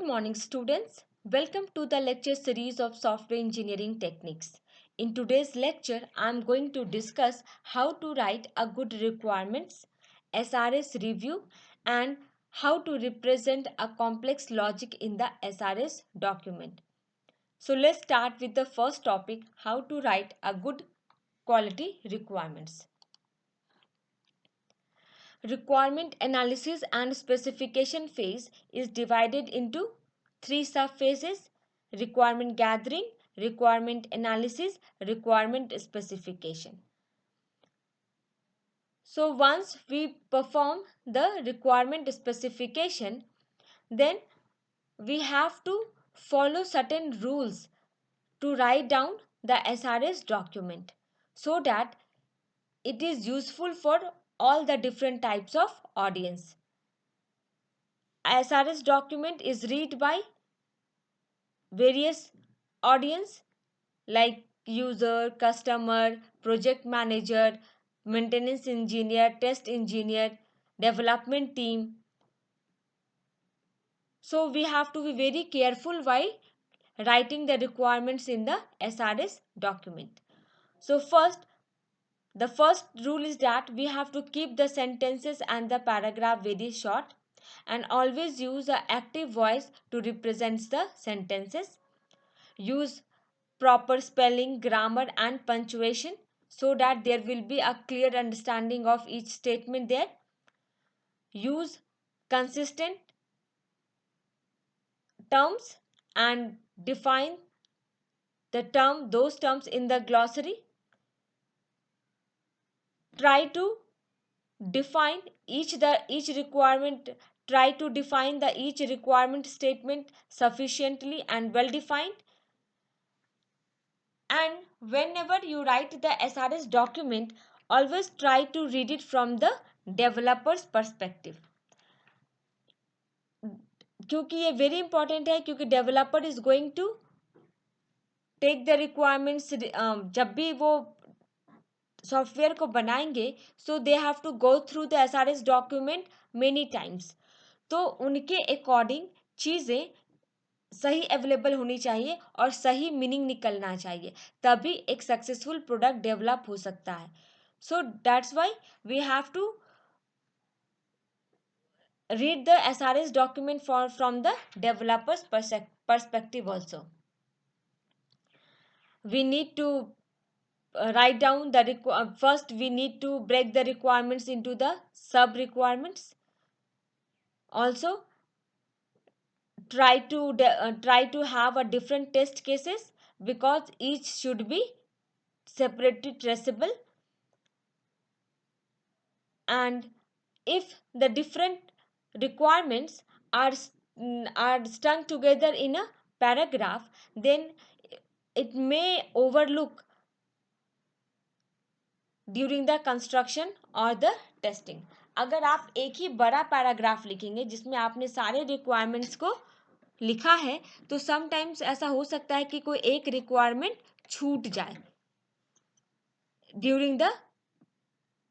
morning, students. Welcome to the lecture series of Software Engineering Techniques. In today's lecture, I am going to discuss how to write a good requirements, SRS review, and how to represent a complex logic in the SRS document. So let's start with the first topic, how to write a good quality requirements. Requirement analysis and specification phase is divided into three sub-phases: requirement gathering, requirement analysis, requirement specification. So once we perform the requirement specification, then we have to follow certain rules to write down the SRS document so that it is useful for all the different types of audience. SRS document is read by various audience like user, customer, project manager, maintenance engineer, test engineer, development team. So we have to be very careful while writing the requirements in the SRS document. So the first rule is that we have to keep the sentences and the paragraph very short and always use an active voice to represent the sentences. Use proper spelling, grammar, and punctuation so that there will be a clear understanding of each statement there. Use consistent terms and define those terms in the glossary. Try to define each requirement. Try to define the each requirement statement sufficiently and well defined. And whenever you write the SRS document, always try to read it from the developer's perspective, क्योंकि ये very important है, क्योंकि developer is going to take the requirements जब भी वो software को बनाएंगे, so they have to go through the SRS document many times. तो उनके अकॉर्डिंग चीज़ें सही अवेलेबल होनी चाहिए और सही मीनिंग निकलना चाहिए, तभी एक सक्सेसफुल प्रोडक्ट डेवलप हो सकता है. So that's why we have to read the SRS document from the developer's perspective also. We need to write down the first we need to break the requirements into the sub requirements. Also try to have a different test cases because each should be separately traceable. And if the different requirements are strung together in a paragraph, then it may overlook during the construction or the testing. अगर आप एक ही बड़ा paragraph लिखेंगे जिसमें आपने सारे requirements को लिखा है, तो समटाइम्स ऐसा हो सकता है कि कोई एक रिक्वायरमेंट छूट जाए ड्यूरिंग द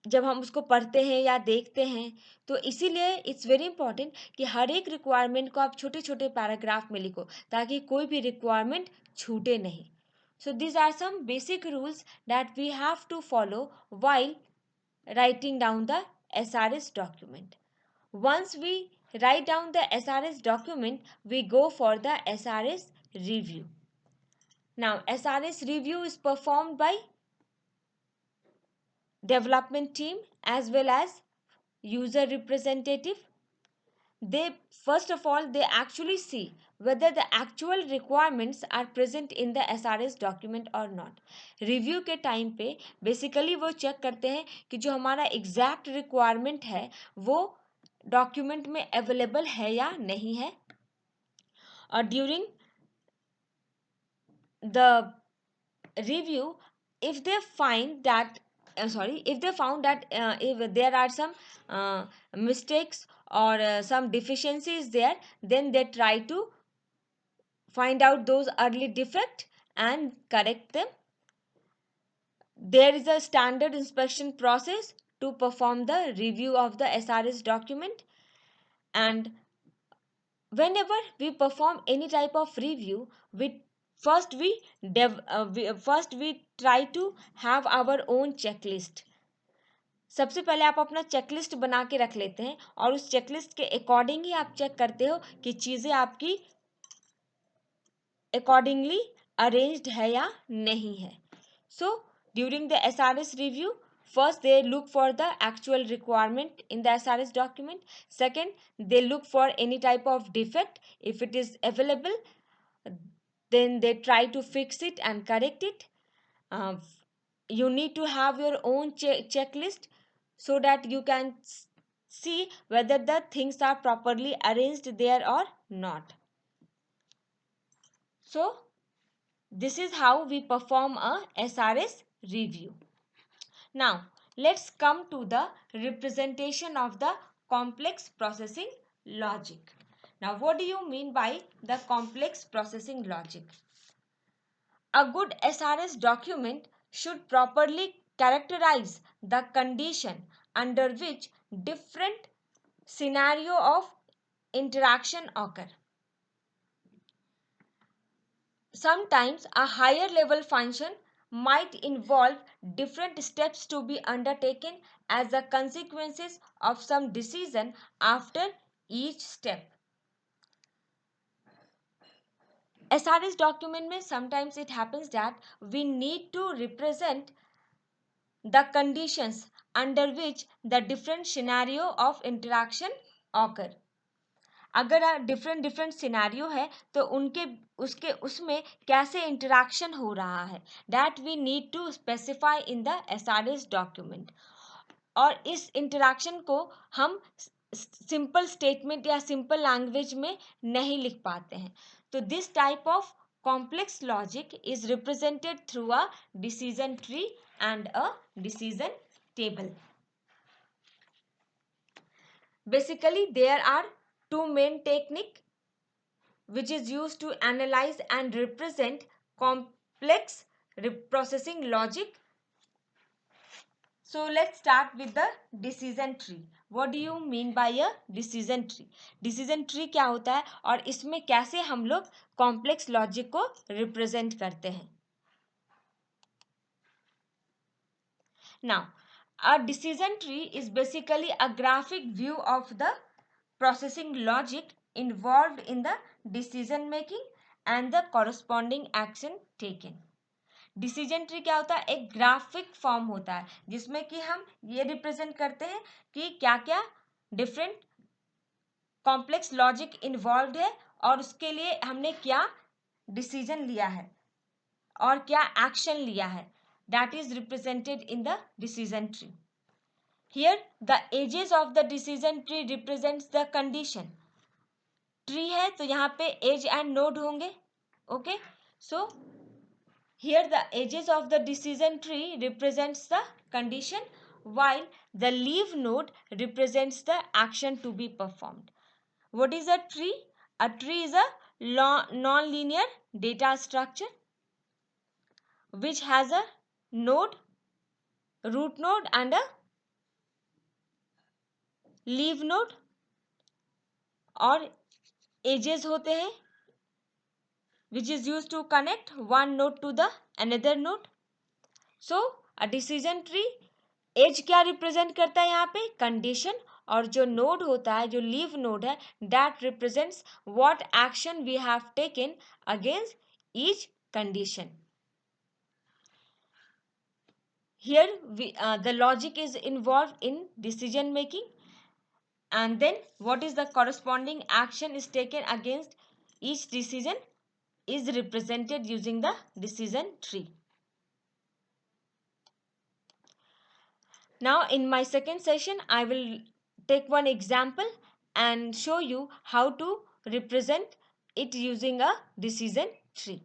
जब हम उसको पढ़ते हैं या देखते हैं. तो इसीलिए इट्स वेरी इंपॉर्टेंट कि हर एक रिक्वायरमेंट को आप छोटे छोटे पैराग्राफ में लिखो ताकि कोई भी रिक्वायरमेंट छूटे नहीं. So these are some basic rules that we have to follow while writing down the SRS document. Once we write down the SRS document, we go for the SRS review. Now, SRS review is performed by development team as well as user representative. They first of all they actually see whether the actual requirements are present in the SRS document or not. Review के time पे basically वो check करते हैं कि जो हमारा exact requirement है वो डॉक्यूमेंट में अवेलेबल है या नहीं है. और during the review, if they find that if they found that if there are some mistakes or some deficiencies there, then they try to find out those early defect and correct them. There is a standard inspection process to perform the review of the SRS document, and whenever we perform any type of review, first we, first we try to have our own checklist. सबसे पहले आप अपना checklist बना के रख लेते हैं और उस चेकलिस्ट के अकॉर्डिंग ही आप चेक करते हो कि चीज़ें आपकी अकॉर्डिंगली अरेंज्ड है या नहीं है. So during the SRS review, first they look for the actual requirement in the SRS document. Second, they look for any type of defect. If it is available, then they try to fix it and correct it. You need to have your own checklist so that you can see whether the things are properly arranged there or not. So this is how we perform a SRS review. Now let's come to the representation of the complex processing logic. Now what do you mean by the complex processing logic? A good SRS document should properly characterize the condition under which different scenario of interaction occur. Sometimes a higher level function might involve different steps to be undertaken as the consequences of some decision after each step. SRS document में sometimes it happens that we need to represent the conditions under which the different scenario of interaction occur. अगर different different scenario है तो उसमें कैसे interaction हो रहा है, that we need to specify in the SRS document. और इस इंटरेक्शन को हम सिंपल स्टेटमेंट या सिंपल लैंग्वेज में नहीं लिख पाते हैं. तो this type of complex logic is represented through a decision tree and a decision table. Basically, there are two main techniques which is used to analyze and represent complex processing logic. So let's start with the decision tree. What do you mean by a decision tree? Decision tree क्या होता है और इसमें कैसे हम लोग complex logic को represent करते हैं? Now, a decision tree is basically a graphic view of the processing logic involved in the decision making and the corresponding action taken. Decision tree क्या होता है? एक ग्राफिक फॉर्म होता है जिसमें कि हम ये रिप्रेजेंट करते हैं कि क्या क्या डिफरेंट कॉम्प्लेक्स लॉजिक इन्वॉल्व है और उसके लिए हमने क्या डिसीजन लिया है और क्या एक्शन लिया है. That is represented in the decision tree. Here the edges of the decision tree represents the condition. Tree है तो यहाँ पे एज एंड नोड होंगे. Okay, so here the edges of the decision tree represents the condition while the leaf node represents the action to be performed. What is a tree? A tree is a non-linear data structure which has a node, root node and a leaf node और edges होते हैं which is used to connect one node to the another node. So a decision tree edge क्या represent करता है यहाँ पे? Condition. और जो नोड होता है, जो लीव नोड है, that represents what action we have taken against each condition. Here the logic is involved in decision making, and then what is the corresponding action is taken against each decision is represented using the decision tree. Now in my second session, I will take one example and show you how to represent it using a decision tree.